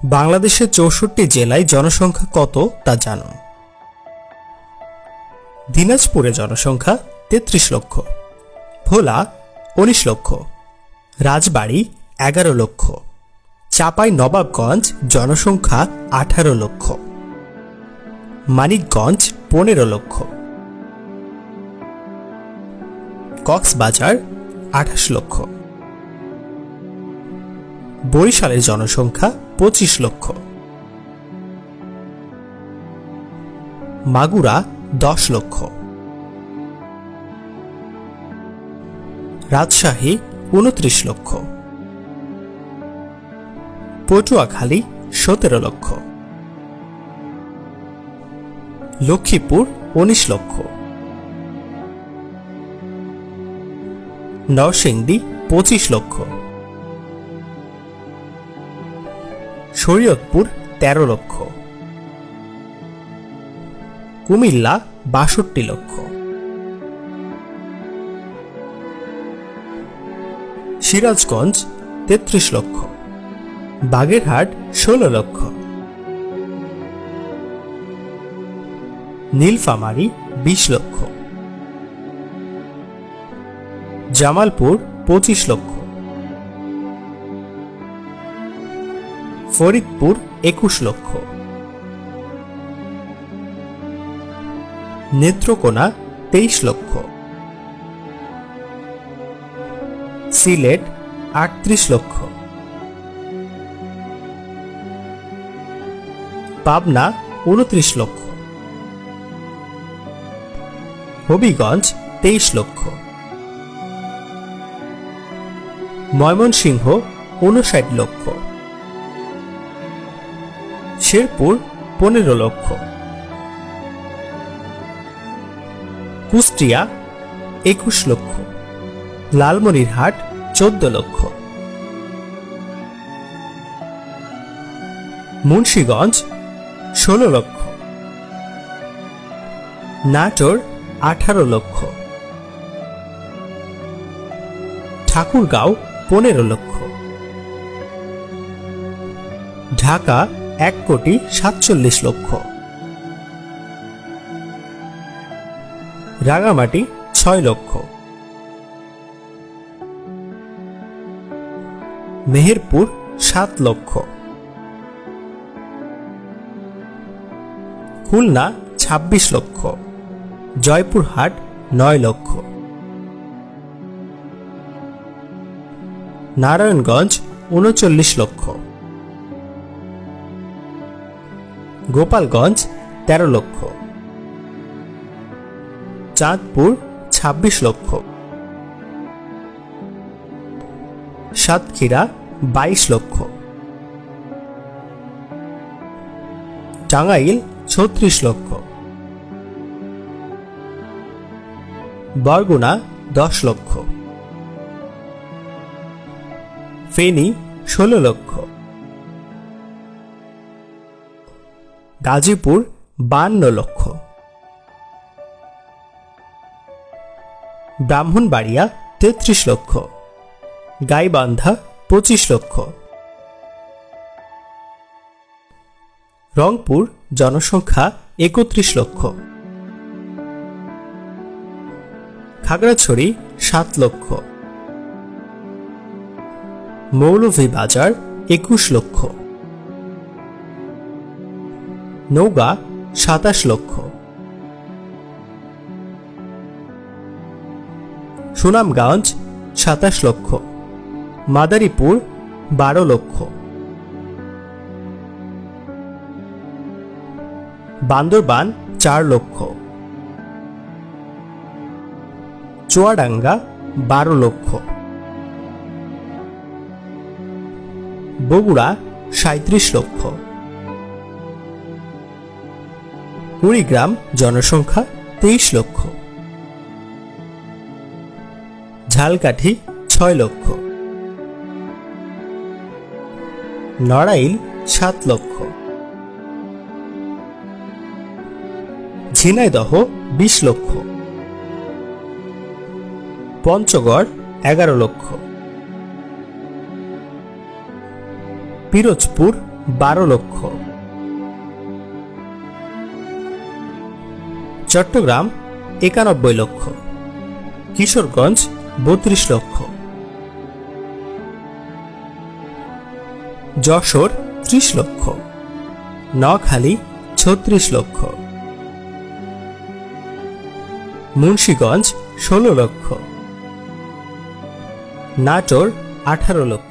বাংলাদেশের ৬৪ জেলায় জনসংখ্যা কত তা জানুন। দিনাজপুরে জনসংখ্যা ৩৩ লক্ষ, ভোলা ১৯ লক্ষ, রাজবাড়ী ১১ লক্ষ, চাঁপাই নবাবগঞ্জ জনসংখ্যা ১৮ লক্ষ, মানিকগঞ্জ ১৫ লক্ষ, কক্সবাজার ২৮ লক্ষ, বরিশালের জনসংখ্যা ২৫ লক্ষ, মাগুরা ১০ লক্ষ, রাজশাহী ২৯ লক্ষ, পটুয়াখালী ১৭ লক্ষ, লক্ষ্মীপুর ১৯ লক্ষ, নরসিংদী ২৫ লক্ষ, শরীয়তপুর ১৩ লক্ষ, কুমিল্লা ৬২ লক্ষ, সিরাজগঞ্জ ৩৩ লক্ষ, বাগেরহাট ১৬ লক্ষ, নীলফামারী ২০ লক্ষ, জামালপুর ২৫ লক্ষ, ফরিদপুর ২১ লক্ষ, নেত্রকোনা ২৩ লক্ষ, সিলেট ৩৮ লক্ষ, পাবনা ২৯ লক্ষ, হবিগঞ্জ ২৩ লক্ষ, ময়মনসিংহ ৫৯ লক্ষ, শেরপুর ১৫ লক্ষ, কুষ্টিয়া ২১ লক্ষ, লালমনিরহাট ১৪ লক্ষ, মুন্সিগঞ্জ ১৬ লক্ষ, নাটোর ১৮ লক্ষ, ঠাকুরগাঁও ১৫ লক্ষ, ঢাকা ১,৪৭ লক্ষ, রাঙামাটি ৬ লক্ষ, মেহেরপুর ৭ লক্ষ, খুলনা ২৬ লক্ষ, জয়পুরহাট ৯ লক্ষ, নারায়ণগঞ্জ ৩৯ লক্ষ, গোপালগঞ্জ ১৩ লক্ষ, চাঁদপুর ২৬ লক্ষ, সাতক্ষীরা ২২ লক্ষ, টাঙ্গাইল ৩৬ লক্ষ, বরগুনা ১০ লক্ষ, ফেনী ১৬ লক্ষ, গাজীপুর ৫২ লক্ষ, ব্রাহ্মণবাড়িয়া ৩৩ লক্ষ, গাইবান্ধা ২৫ লক্ষ, রংপুর জনসংখ্যা ৩১ লক্ষ, খাগড়াছড়ি ৭ লক্ষ, মৌলভীবাজার ২১ লক্ষ, নওগাঁ ২৭ লক্ষ, সুনামগঞ্জ ২৭ লক্ষ, মাদারীপুর ১২ লক্ষ, বান্দরবান ৪ লক্ষ, চুয়াডাঙ্গা ১২ লক্ষ, বগুড়া ৩৭ লক্ষ, কুড়িগ্রাম জনসংখ্যা ২৩ লক্ষ, ঝালকাঠি ৬ লক্ষ, নড়াইল ৭ লক্ষ, ঝিনাইদহ ২০ লক্ষ, পঞ্চগড় ১১ লক্ষ, পিরোজপুর 12 লক্ষ। চট্টগ্রাম 91 লক্ষ। কিশোরগঞ্জ 32 লক্ষ। যশোর 30 লক্ষ। নোয়াখালী 36 লক্ষ। মুন্সিগঞ্জ 16 লক্ষ। নাটোর 18 লক্ষ।